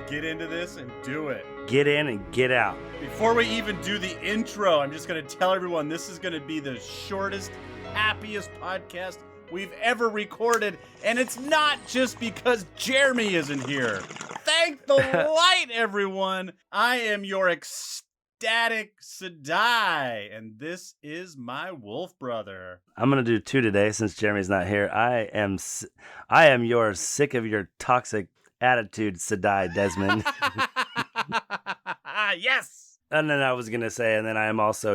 get into this and do it. Get in and get out. Before we even do the intro, I'm just going to tell everyone this is going to be the shortest, happiest podcast we've ever recorded. And it's not just because Jeremy isn't here. Thank the light, everyone. I am your ecstatic Sadai, and this is my wolf brother. I'm going to do 2 today since Jeremy's not here. I am your sick of your toxic attitude, Sadai Desmond. Yes. And then I was going to say, and then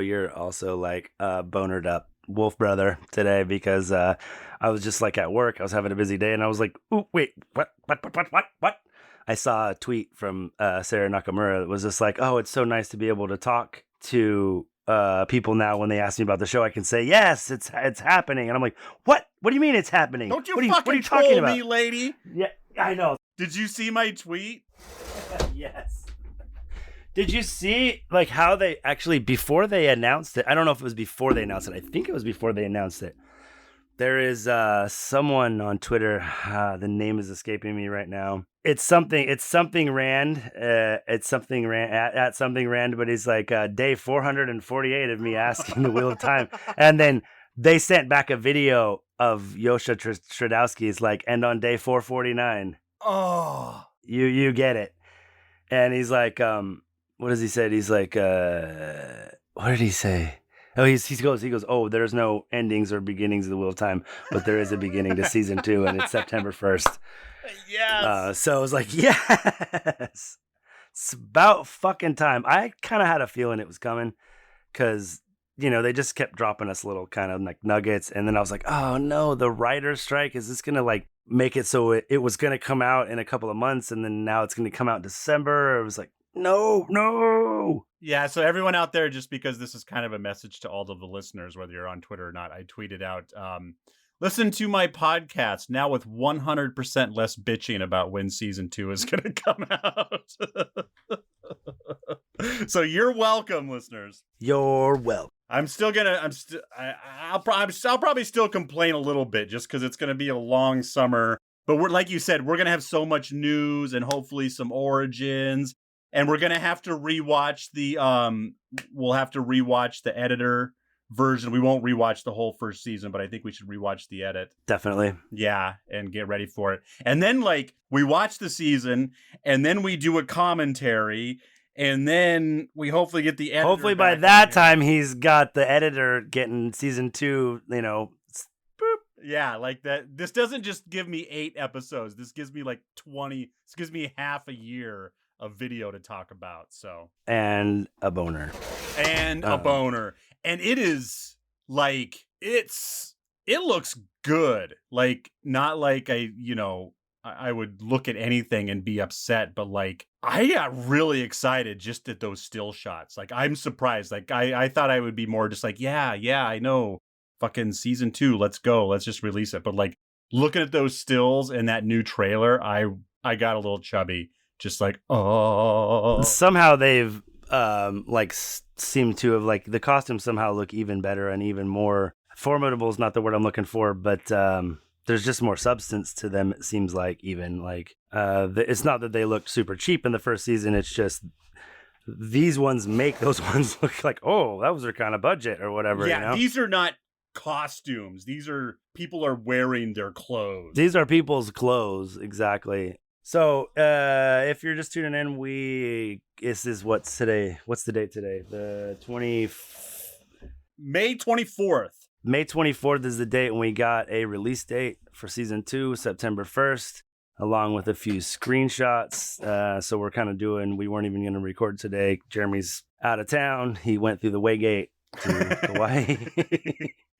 you're also like bonered up wolf brother today because I was just like at work. I was having a busy day and I was like, ooh, wait, what? I saw a tweet from Sarah Nakamura that was just like, oh, it's so nice to be able to talk to people now. When they ask me about the show, I can say, yes, it's happening. And I'm like, what? What do you mean it's happening? Don't you what fucking are you talking troll about? me, lady. Yeah, I know. Did you see my tweet? Yes. Did you see like how they actually, before they announced it, I don't know if it was before they announced it. I think it was before they announced it. There is someone on Twitter. The name is escaping me right now. It's something Rand. It's something Rand at something Rand. But he's like day 448 of me asking the Wheel of Time, and then they sent back a video of Yosha Stradowski's like, and on day 449. Oh, you get it. And he's like, what does he say? He's like, what did he say? Oh, he goes, oh, there's no endings or beginnings of the Wheel of Time, but there is a beginning to season 2, and it's September 1st. Yes. So I was like, yes, it's about fucking time. I kind of had a feeling it was coming because, they just kept dropping us little kind of like nuggets. And then I was like, oh no, the writer's strike, is this going to like make it so it was going to come out in a couple of months and then now it's going to come out in December? It was like, no. Yeah, so everyone out there, just because this is kind of a message to all of the listeners, whether you're on Twitter or not, I tweeted out, listen to my podcast now with 100% less bitching about when season 2 is going to come out. So you're welcome, listeners. You're welcome. I'll probably still complain a little bit just because it's going to be a long summer. But like you said, we're going to have so much news and hopefully some origins. And we're going to have to rewatch we'll have to rewatch the editor version. We won't rewatch the whole first season, but I think we should rewatch the edit. Definitely. Yeah, and get ready for it. And then like we watch the season and then we do a commentary and then we hopefully get the editor. Hopefully by that time he's got the editor getting season 2, boop. Yeah, like that. This doesn't just give me 8 episodes. This gives me like 20. This gives me half a year of video to talk about. So and a boner. And it is like it looks good. Like not like I would look at anything and be upset, but like I got really excited just at those still shots. Like I'm surprised. Like I thought I would be more just like, yeah, I know. Fucking season 2, let's go. Let's just release it. But like looking at those stills and that new trailer, I got a little chubby. Just like, oh. Somehow they've seem to have like the costumes somehow look even better and even more formidable is not the word I'm looking for, but there's just more substance to them. It seems like even like it's not that they looked super cheap in the first season. It's just these ones make those ones look like, oh, that was their kind of budget or whatever. Yeah, these are not costumes. These are people are wearing their clothes. These are people's clothes, exactly. So if you're just tuning in, this is what's today. What's the date today? The May 24th. May 24th is the date when we got a release date for season 2, September 1st, along with a few screenshots. So we're kind of we weren't even going to record today. Jeremy's out of town. He went through the Waygate to Hawaii.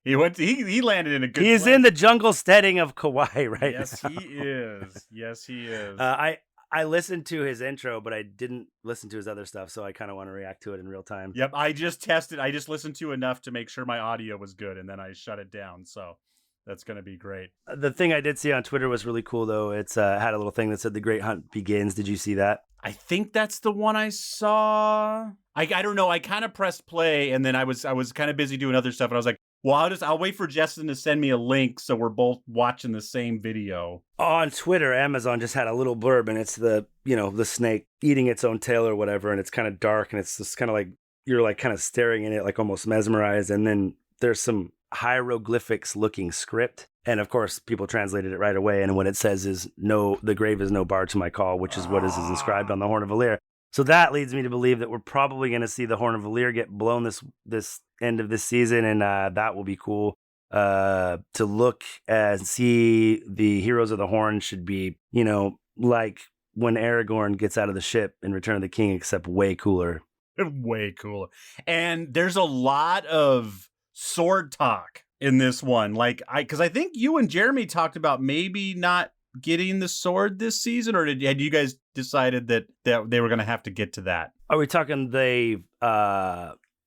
He landed in a good He's place. in the jungle steading of Kauai right yes, now. Yes, he is. I listened to his intro, but I didn't listen to his other stuff, so I kind of want to react to it in real time. Yep, I just listened to enough to make sure my audio was good, and then I shut it down, so that's going to be great. The thing I did see on Twitter was really cool, though. It's had a little thing that said The Great Hunt Begins. Did you see that? I think that's the one I saw. I don't know. I kind of pressed play, and then I was kind of busy doing other stuff, and I was like, Well, I'll wait for Justin to send me a link so we're both watching the same video. On Twitter, Amazon just had a little blurb, and it's the snake eating its own tail or whatever, and it's kind of dark, and it's just kind of like you're like kind of staring in it, like almost mesmerized, and then there's some hieroglyphics looking script, and of course people translated it right away, and what it says is no, the grave is no bar to my call, which is what is inscribed on the Horn of Valir. So that leads me to believe that we're probably going to see the Horn of Valir get blown this end of this season, and that will be cool to look and see. The Heroes of the Horn should be, like when Aragorn gets out of the ship in Return of the King, except way cooler. Way cooler. And there's a lot of sword talk in this one. Because I think you and Jeremy talked about maybe not getting the sword this season, or had you guys decided that they were going to have to get to that? Are we talking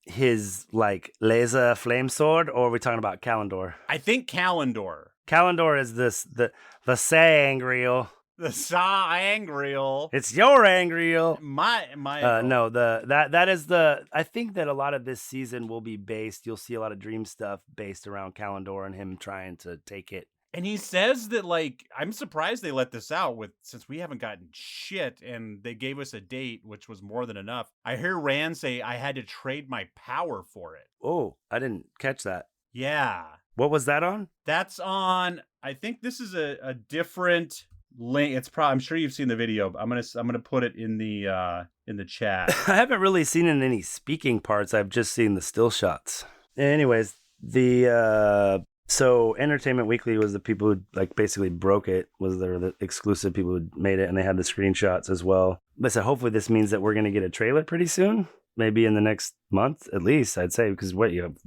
his like laser flame sword, or are we talking about Kalendor? I think Kalendor. Kalendor is the Sangreal. The Sangreal. It's your Angreal. My no, that is the. I think that a lot of this season will be based. You'll see a lot of dream stuff based around Kalendor and him trying to take it. And he says that, like, I'm surprised they let this out since we haven't gotten shit, and they gave us a date, which was more than enough. I hear Rand say I had to trade my power for it. Oh, I didn't catch that. Yeah. What was that on? That's on, I think this is a different link. It's probably, I'm sure you've seen the video. I'm gonna put it in the chat. I haven't really seen in any speaking parts. I've just seen the still shots. Anyways, so Entertainment Weekly was the people who like basically broke it. They're the exclusive people who made it, and they had the screenshots as well. But so hopefully this means that we're gonna get a trailer pretty soon. Maybe in the next month at least, I'd say, because you have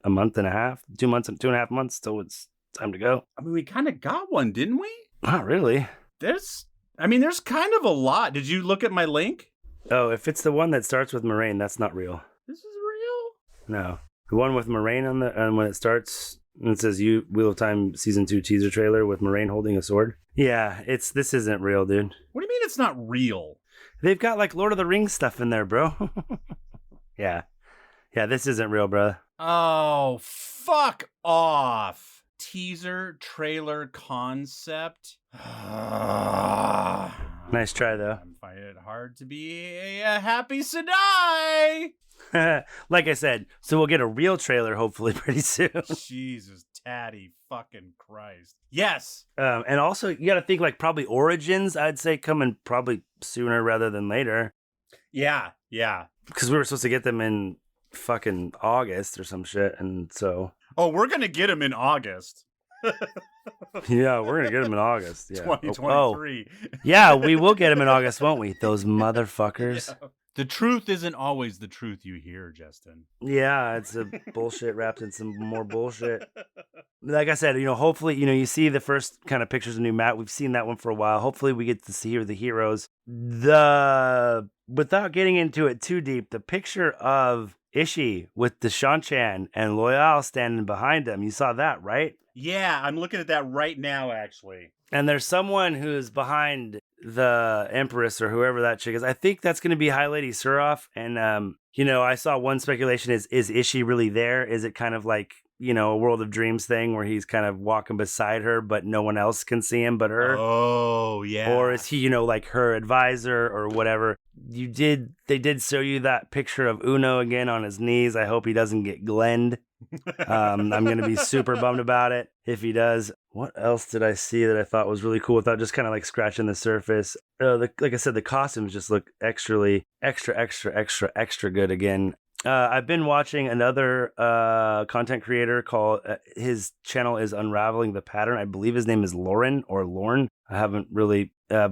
a month and a half, 2 months, 2.5 months till it's time to go. I mean, we kind of got one, didn't we? Not really. There's kind of a lot. Did you look at my link? Oh, if it's the one that starts with Moraine, that's not real. This is real? No. The one with Moraine on when it starts, and it says Wheel of Time Season 2 teaser trailer with Moraine holding a sword. Yeah, this isn't real, dude. What do you mean it's not real? They've got like Lord of the Rings stuff in there, bro. Yeah. Yeah, this isn't real, bro. Oh, fuck off. Teaser, trailer, concept. Nice try, though. I'm finding it hard to be a happy Sedai. Like I said, so we'll get a real trailer hopefully pretty soon. Jesus, tatty fucking Christ. Yes. And also, you got to think like probably Origins, I'd say, coming probably sooner rather than later. Yeah. Because we were supposed to get them in fucking August or some shit, and so... Oh, we're going to get them in August. Yeah, we're going to get them in August. Yeah. 2023. Oh. Yeah, we will get them in August, won't we? Those motherfuckers. Yeah. The truth isn't always the truth you hear, Justin. Yeah, it's a bullshit wrapped in some more bullshit. Like I said, hopefully, you see the first kind of pictures of new Matt. We've seen that one for a while. Hopefully we get to see the heroes. Without getting into it too deep, the picture of Ishi with Deshanchan and Loyal standing behind him. You saw that, right? Yeah, I'm looking at that right now, actually. And there's someone who's behind the Empress or whoever that chick is. I think that's going to be High Lady Suroff. And, I saw one speculation is Ishi really there? Is it kind of like, a World of Dreams thing where he's kind of walking beside her, but no one else can see him but her? Oh, yeah. Or is he, like her advisor or whatever? They did show you that picture of Uno again on his knees. I hope he doesn't get glenned. I'm going to be super bummed about it if he does. What else did I see that I thought was really cool without just kind of like scratching the surface? Like I said, the costumes just look extra good again. I've been watching another content creator called, his channel is Unraveling the Pattern. I believe his name is Lauren or Lorne. I've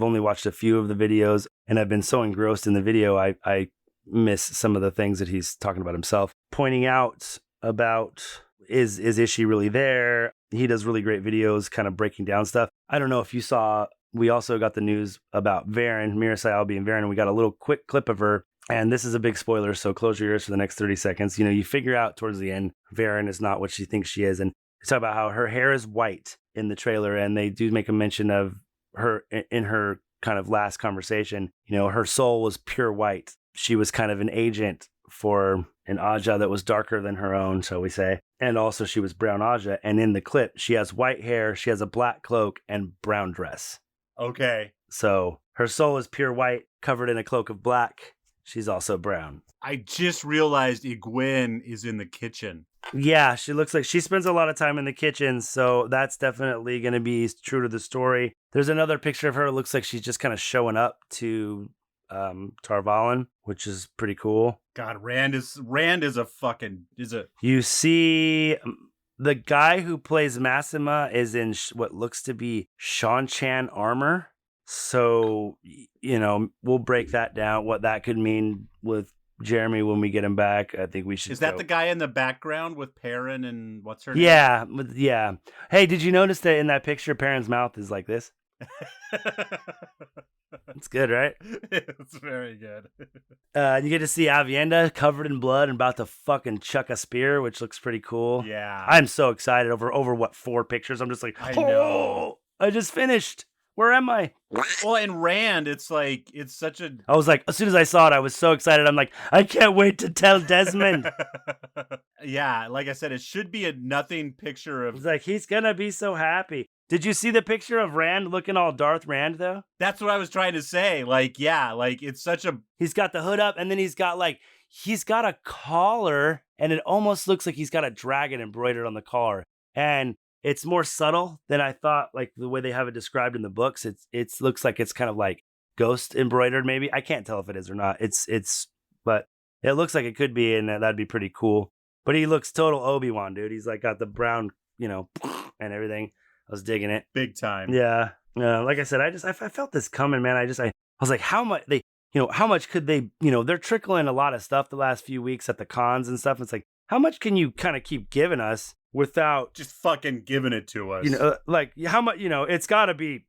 only watched a few of the videos, and I've been so engrossed in the video, I miss some of the things that he's talking about himself. Pointing out about, is Ishi really there? He does really great videos kind of breaking down stuff. I don't know if you saw, we also got the news about Varen, Mira Sayal being Varen, and we got a little quick clip of her. And this is a big spoiler, so close your ears for the next 30 seconds. You figure out towards the end, Varen is not what she thinks she is. And they talk about how her hair is white in the trailer, and they do make a mention of her in her kind of last conversation. Her soul was pure white. She was kind of an agent for an Aja that was darker than her own, shall we say. And also she was brown Aja. And in the clip, she has white hair, she has a black cloak, and brown dress. Okay. So her soul is pure white, covered in a cloak of black. She's also brown. I just realized Egwene is in the kitchen. Yeah, she looks like she spends a lot of time in the kitchen, so that's definitely going to be true to the story. There's another picture of her. It looks like she's just kind of showing up to Tarvalin, which is pretty cool. God, Rand is a. You see, the guy who plays Massima is in what looks to be Shan armor. So, we'll break that down, what that could mean with Jeremy when we get him back. I think we should. Is that the guy in the background with Perrin and what's her name? Yeah. Hey, did you notice that in that picture, Perrin's mouth is like this? It's good, right? It's very good. You get to see Avienda covered in blood and about to fucking chuck a spear, which looks pretty cool. Yeah. I'm so excited over what 4 pictures. I'm just like, I know. I just finished. Where am I? Well, in Rand, it's like, it's such a... I was like, as soon as I saw it, I was so excited. I'm like, I can't wait to tell Desmond. Yeah, like I said, it should be a nothing picture of... It's like, he's going to be so happy. Did you see the picture of Rand looking all Darth Rand, though? That's what I was trying to say. Like, yeah, like, it's such a... He's got the hood up, and then he's got a collar, and it almost looks like he's got a dragon embroidered on the collar. And it's more subtle than I thought, like the way they have it described in the books. It looks like it's kind of like ghost embroidered, maybe. I can't tell if it is or not. But it looks like it could be, and that'd be pretty cool. But he looks total Obi-Wan, dude. He's like got the brown, and everything. I was digging it. Big time. Yeah. Like I said, I felt this coming, man. I was like, how much how much could they, they're trickling a lot of stuff the last few weeks at the cons and stuff. It's like, how much can you kind of keep giving us without just fucking giving it to us? Like how much, it's gotta be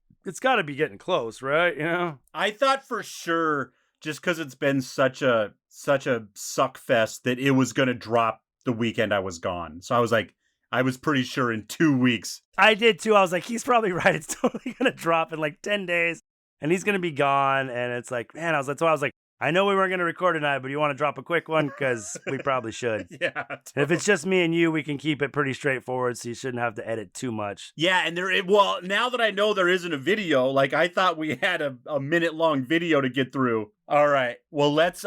getting close, right? I thought for sure, just because it's been such a suck fest, that it was going to drop the weekend I was gone. So I was like, I was pretty sure in 2 weeks. I did too. I was like, he's probably right. It's totally going to drop in like 10 days and he's going to be gone. And it's like, man, I was like, I know we weren't going to record tonight, but you want to drop a quick one? Because we probably should. Yeah. Totally. If it's just me and you, we can keep it pretty straightforward, so you shouldn't have to edit too much. Yeah, and now that I know there isn't a video, like I thought we had a minute-long video to get through. All right. Well, let's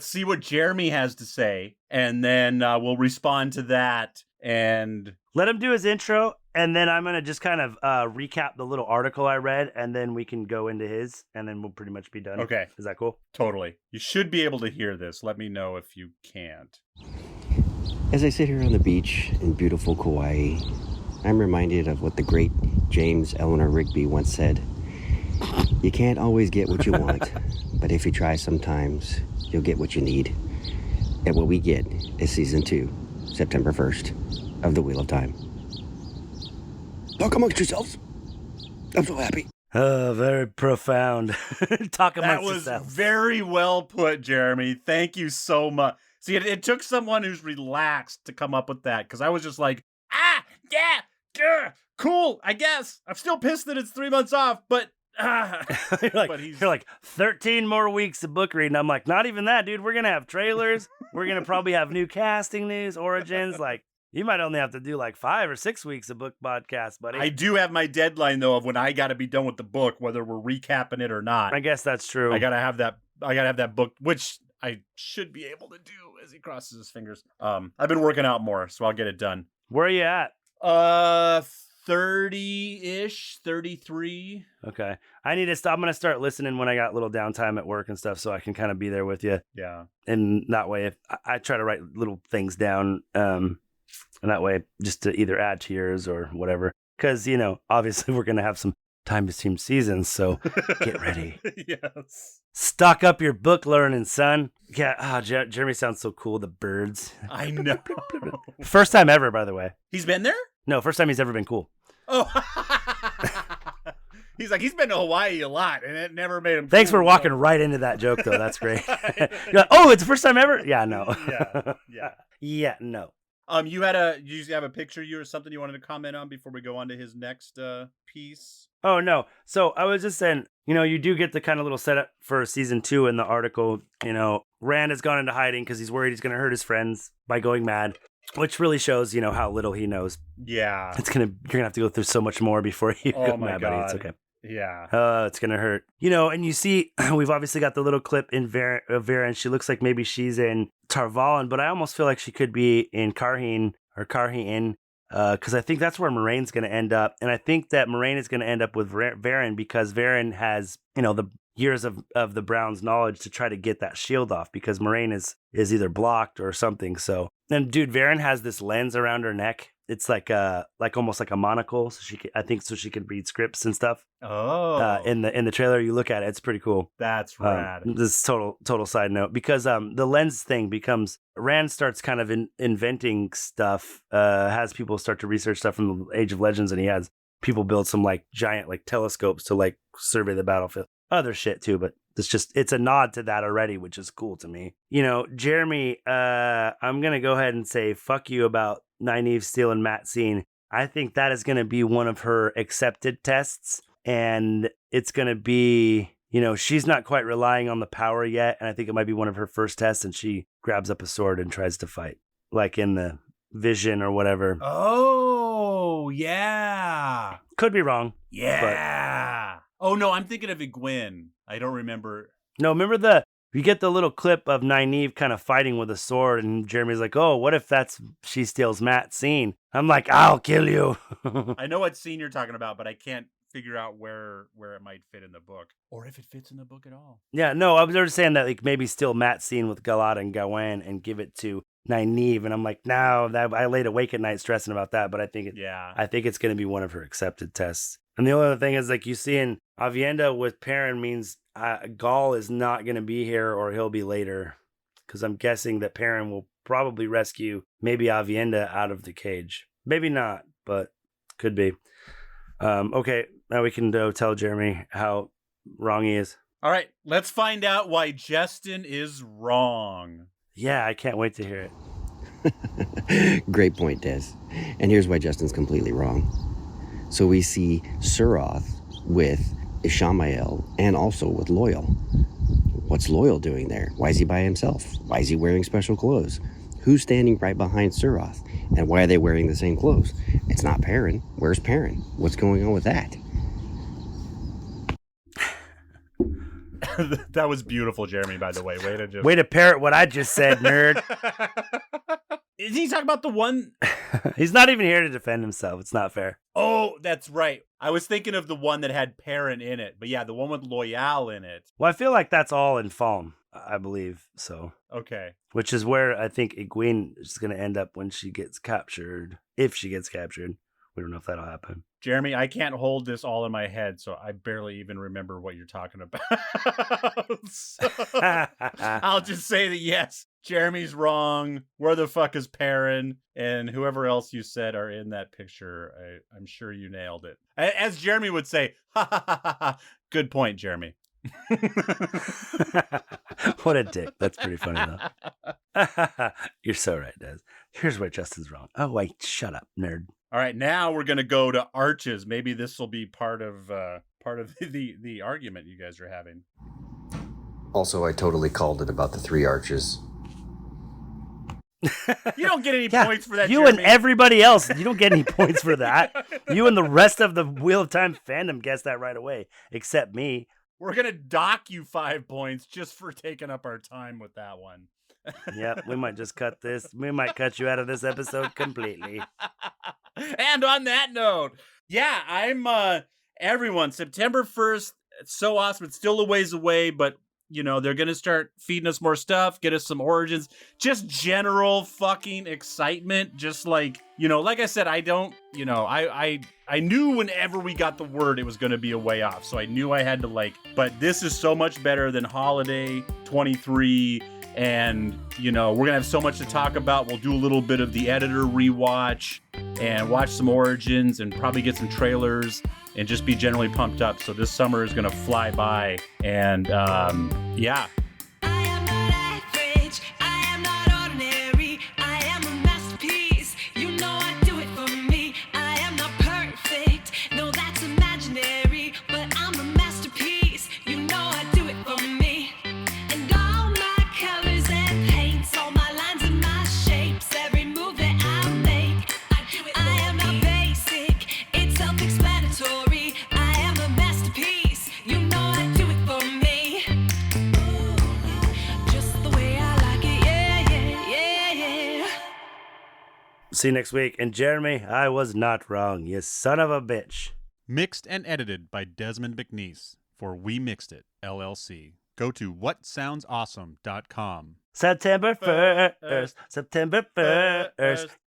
see what Jeremy has to say, and then we'll respond to that. And let him do his intro, and then I'm going to just kind of recap the little article I read, and then we can go into his, and then we'll pretty much be done. Okay. Is that cool? Totally. You should be able to hear this. Let me know if you can't. As I sit here on the beach in beautiful Kauai, I'm reminded of what the great James Eleanor Rigby once said. You can't always get what you want, but if you try sometimes, you'll get what you need. And what we get is Season 2, September 1st, of The Wheel of Time. Talk amongst yourselves. I'm so happy. Oh, very profound. Talk amongst yourselves. That was very well put, Jeremy. Thank you so much. See, it took someone who's relaxed to come up with that, because I was just like, yeah, cool, I guess. I'm still pissed that it's 3 months off, but... you're like 13 more weeks of book reading. I'm like, not even that, dude. We're gonna have trailers. We're gonna probably have new casting news, origins. Like, you might only have to do like 5 or 6 weeks of book podcast, buddy. I do have my deadline though of when I got to be done with the book, whether we're recapping it or not. I guess that's true. I gotta have that book, which I should be able to do as he crosses his fingers. I've been working out more, so I'll get it done. Where are you at? 30-ish, 33. Okay. I need to stop. I'm going to start listening when I got a little downtime at work and stuff, so I can kind of be there with you. Yeah. And that way, if I try to write little things down, and that way, just to either add to yours or whatever. Because, obviously we're going to have some time-to-team seasons, so get ready. Yes. Stock up your book learning, son. Yeah, Jeremy sounds so cool. The birds. I know. First time ever, by the way. He's been there? No, first time he's ever been cool. Oh. He's been to Hawaii a lot, and it never made him Thanks cool, for walking right into that joke, though. That's great. You're like, oh, it's the first time ever? Yeah, no. Yeah. Yeah, no. You have a picture or something you wanted to comment on before we go on to his next piece? Oh, no. So I was just saying, you do get the kind of little setup for season 2 in the article. Rand has gone into hiding because he's worried he's going to hurt his friends by going mad. Which really shows, how little he knows. Yeah. You're gonna have to go through so much more before you Oh go my mad, buddy. It's God. okay. Yeah. It's gonna hurt. And you see, we've obviously got the little clip in Vera, and she looks like maybe she's in Tarvalin, but I almost feel like she could be in Karheen or Karheen, because I think that's where Moraine's gonna end up, and I think that Moraine is gonna end up with Varen because Varen has, the years of the Brown's knowledge to try to get that shield off, because Moraine is either blocked or something. So, and dude, Varen has this lens around her neck. It's like almost like a monocle, so she can read scripts and stuff. Oh. In the trailer, you look at it, it's pretty cool. That's rad. This is total side note, because the lens thing becomes, Rand starts kind of inventing stuff, has people start to research stuff from the Age of Legends, and he has people build some like giant like telescopes to like survey the battlefield. Other shit too, but it's a nod to that already, which is cool to me. Jeremy, I'm gonna go ahead and say fuck you about Nynaeve stealing Matt's scene. I think that is gonna be one of her accepted tests, and it's gonna be, she's not quite relying on the power yet, and I think it might be one of her first tests, and she grabs up a sword and tries to fight, like in the vision or whatever. Oh, yeah. Could be wrong. Yeah. Oh, no, I'm thinking of Egwene. I don't remember. No, remember you get the little clip of Nynaeve kind of fighting with a sword, and Jeremy's like, oh, what if she steals Matt's scene? I'm like, I'll kill you. I know what scene you're talking about, but I can't figure out where it might fit in the book, or if it fits in the book at all. Yeah, no, I was just saying that like maybe steal Matt's scene with Galad and Gawain and give it to Nynaeve, and I'm like, no, I laid awake at night stressing about that, but I think it's going to be one of her accepted tests. And the only other thing is, like, you see in Avienda with Perrin means Gaul is not going to be here, or he'll be later, because I'm guessing that Perrin will probably rescue maybe Avienda out of the cage. Maybe not, but could be. Okay, now we can go tell Jeremy how wrong he is. All right, let's find out why Justin is wrong. Yeah, I can't wait to hear it. Great point, Des. And here's why Justin's completely wrong. So we see Suroth with Ishamael and also with Loyal. What's Loyal doing there? Why is he by himself? Why is he wearing special clothes? Who's standing right behind Suroth? And why are they wearing the same clothes? It's not Perrin. Where's Perrin? What's going on with that? That was beautiful, Jeremy, by the way. Way to parrot what I just said, nerd. Is he talking about the one? He's not even here to defend himself. It's not fair. Oh, that's right. I was thinking of the one that had Perrin in it. But yeah, the one with Loyal in it. Well, I feel like that's all in Falm, I believe. So. Okay. Which is where I think Egwene is going to end up when she gets captured. If she gets captured. We don't know if that'll happen. Jeremy, I can't hold this all in my head, so I barely even remember what you're talking about. So, I'll just say that yes, Jeremy's wrong. Where the fuck is Perrin? And whoever else you said are in that picture, I'm sure you nailed it. As Jeremy would say, ha ha ha ha ha. Good point, Jeremy. What a dick. That's pretty funny, though. You're so right, Des. Here's where Justin's wrong. Oh, wait, shut up, nerd. All right, now we're gonna go to arches. Maybe this will be part of the argument you guys are having. Also, I totally called it about the 3 arches. You don't get any points for that. You Jeremy. And everybody else, you don't get any points for that. You and the rest of the Wheel of Time fandom guessed that right away, except me. We're gonna dock you 5 points just for taking up our time with that one. Yep, we might just cut this. We might cut you out of this episode completely. And on that note, yeah, I'm everyone, September 1st, it's so awesome. It's still a ways away, but they're going to start feeding us more stuff, get us some origins, just general fucking excitement. Just like, like I said, I don't, I knew whenever we got the word, it was going to be a way off. So I knew I had to but this is so much better than Holiday 23. And, we're going to have so much to talk about. We'll do a little bit of the editor rewatch and watch some origins and probably get some trailers and just be generally pumped up. So this summer is going to fly by. And, yeah. See you next week. And Jeremy, I was not wrong, you son of a bitch. Mixed and edited by Desmond McNeese for We Mixed It, LLC. Go to whatsoundsawesome.com. September 1st, September 1st.